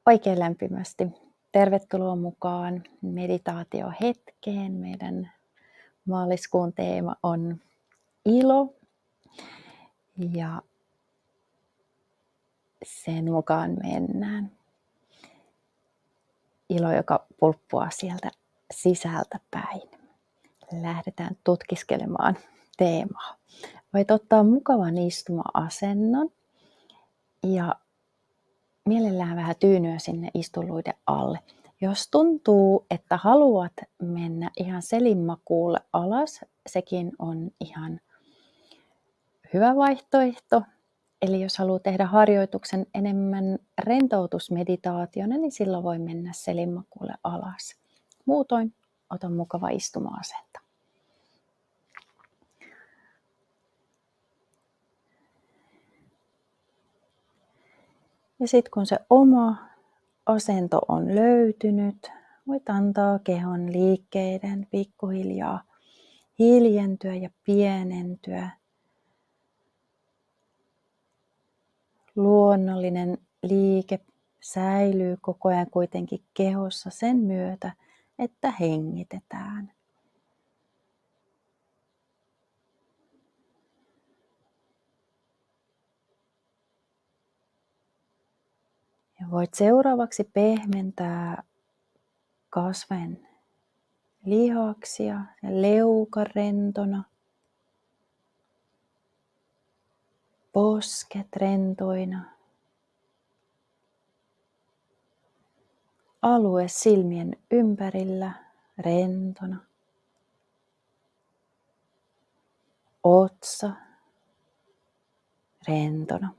Oikein lämpimästi tervetuloa mukaan meditaatiohetkeen. Meidän maaliskuun teema on ilo ja sen mukaan mennään. Ilo, joka pulppuaa sieltä sisältä päin. Lähdetään tutkiskelemaan teemaa. Voit ottaa mukavan istuma-asennon ja mielellään vähän tyynyä sinne istuluiden alle. Jos tuntuu, että haluat mennä ihan selinmakuulle alas, sekin on ihan hyvä vaihtoehto. Eli jos haluat tehdä harjoituksen enemmän rentoutusmeditaationa, niin silloin voi mennä selinmakuulle alas. Muutoin ota mukava istuma-asento. Ja sitten kun se oma asento on löytynyt, voit antaa kehon liikkeiden pikkuhiljaa hiljentyä ja pienentyä. Luonnollinen liike säilyy koko ajan kuitenkin kehossa sen myötä, että hengitetään. Ja voit seuraavaksi pehmentää kasvojen lihaksia ja leuka rentona. Posket rentoina. Alue silmien ympärillä rentona. Otsa rentona.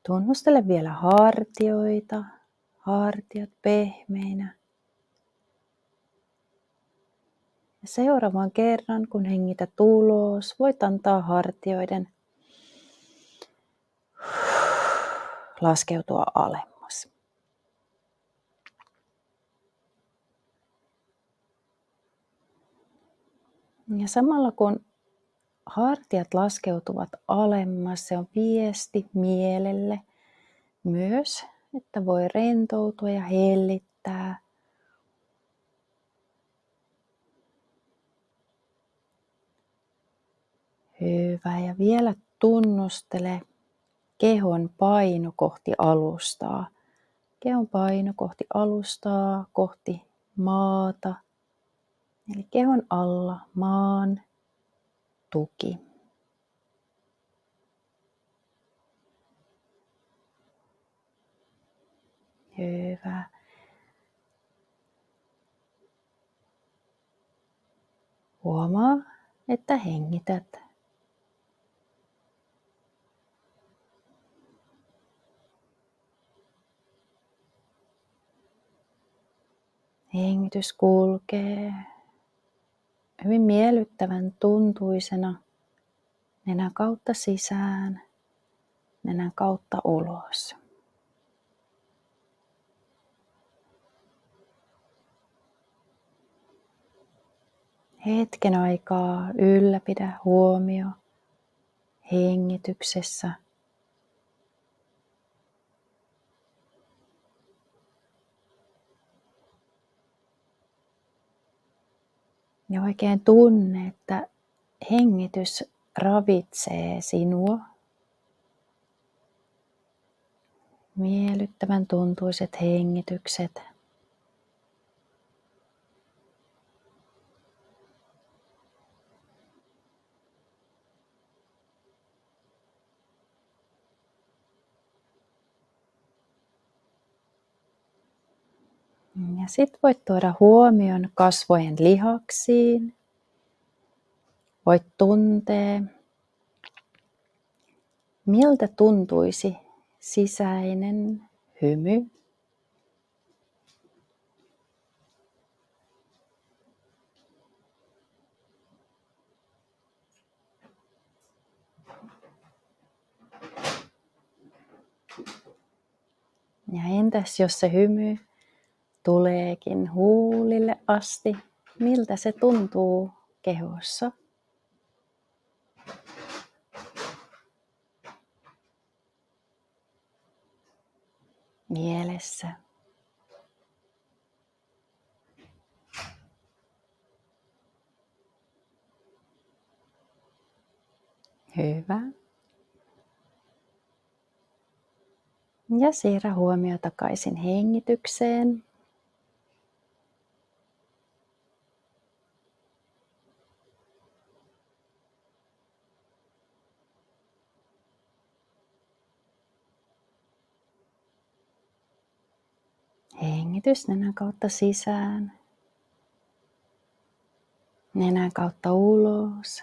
Tunnustele vielä hartioita, hartiat pehmeinä. Ja seuraavan kerran, kun hengität ulos, voit antaa hartioiden laskeutua alemmas. Ja samalla kun hartiat laskeutuvat alemmas, se on viesti mielelle myös, että voi rentoutua ja hellittää. Hyvä. Ja vielä tunnustele kehon paino kohti alustaa. Kehon paino kohti alustaa, kohti maata. Eli kehon alla maan tuki. Hyvä. Huomaa, että hengität. Hengitys kulkee hyvin miellyttävän tuntuisena nenän kautta sisään, nenän kautta ulos. Hetken aikaa ylläpidä huomio hengityksessä. Ja oikein tunne, että hengitys ravitsee sinua. Miellyttävän tuntuiset hengitykset. Ja sitten voit tuoda huomion kasvojen lihaksiin. Voit tuntea, miltä tuntuisi sisäinen hymy. Ja entäs jos se hymy tuleekin huulille asti, miltä se tuntuu kehossa? mielessä. Hyvä. Ja siirrä huomio takaisin hengitykseen. Hengitys nenän kautta sisään, nenän kautta ulos.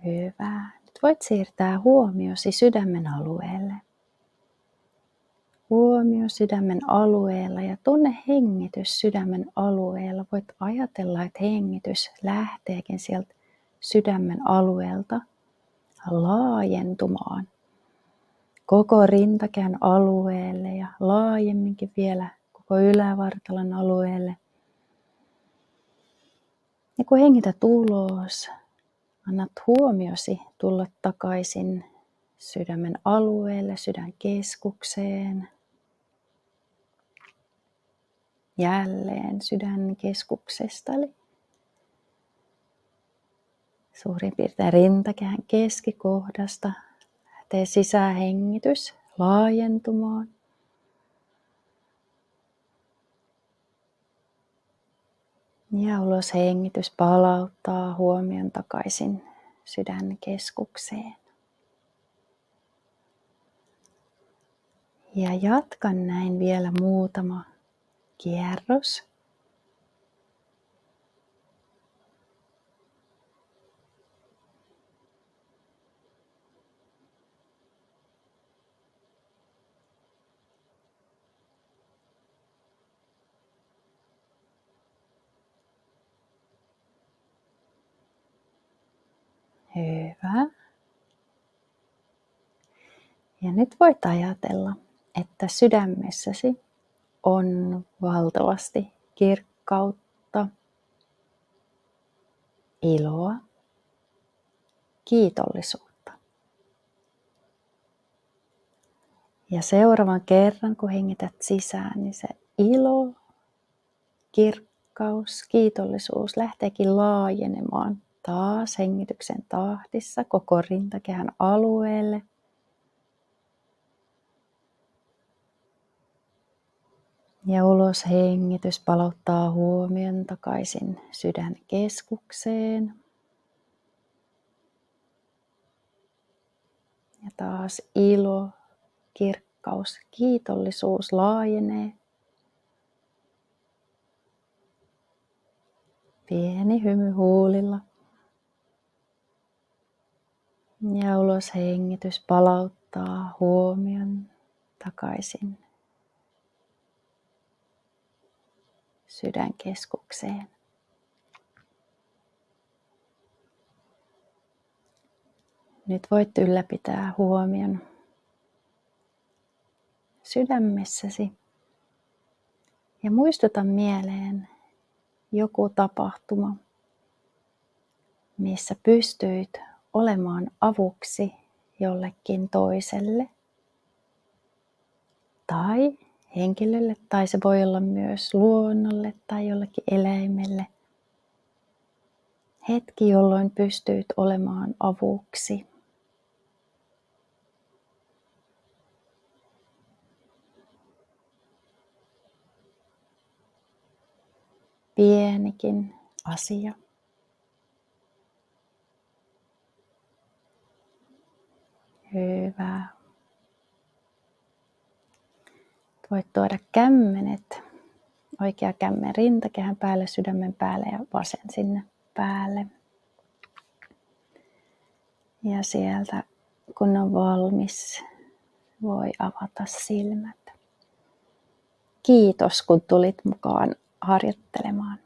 Hyvä. Nyt voit siirtää huomiosi sydämen alueelle. Huomio sydämen alueella ja tunne hengitys sydämen alueella. Voit ajatella, että hengitys lähteekin sieltä sydämen alueelta laajentumaan koko rintakehän alueelle ja laajemminkin vielä koko ylävartalon alueelle. Ja kun hengität ulos, annat huomiosi tulla takaisin sydämen alueelle, sydänkeskukseen. Jälleen sydänkeskuksesta, eli suurin piirtein rintakehän keskikohdasta lähtee sisähengitys laajentumaan. Ja uloshengitys palauttaa huomion takaisin sydänkeskukseen. Ja jatkan näin vielä muutama kierros. Hyvä. Ja nyt voit ajatella, että sydämessäsi on valtavasti kirkkautta, iloa, kiitollisuutta. Ja seuraavan kerran, kun hengität sisään, niin se ilo, kirkkaus, kiitollisuus lähteekin laajenemaan taas hengityksen tahdissa koko rintakehän alueelle. Ja uloshengitys palauttaa huomion takaisin sydänkeskukseen. Ja taas ilo, kirkkaus, kiitollisuus laajenee. Pieni hymy huulilla. Ja uloshengitys palauttaa huomion takaisin sydänkeskukseen. Nyt voit ylläpitää huomion sydämessäsi ja muistuta mieleen joku tapahtuma, missä pystyit olemaan avuksi jollekin toiselle tai henkilölle, tai se voi olla myös luonnolle tai jollekin eläimelle. Hetki, jolloin pystyit olemaan avuksi. Pienikin asia. Hyvä. Voit tuoda kämmenet, oikea kämmen rintakehän päälle, sydämen päälle ja vasen sinne päälle. Ja sieltä, kun on valmis, voi avata silmät. Kiitos, kun tulit mukaan harjoittelemaan.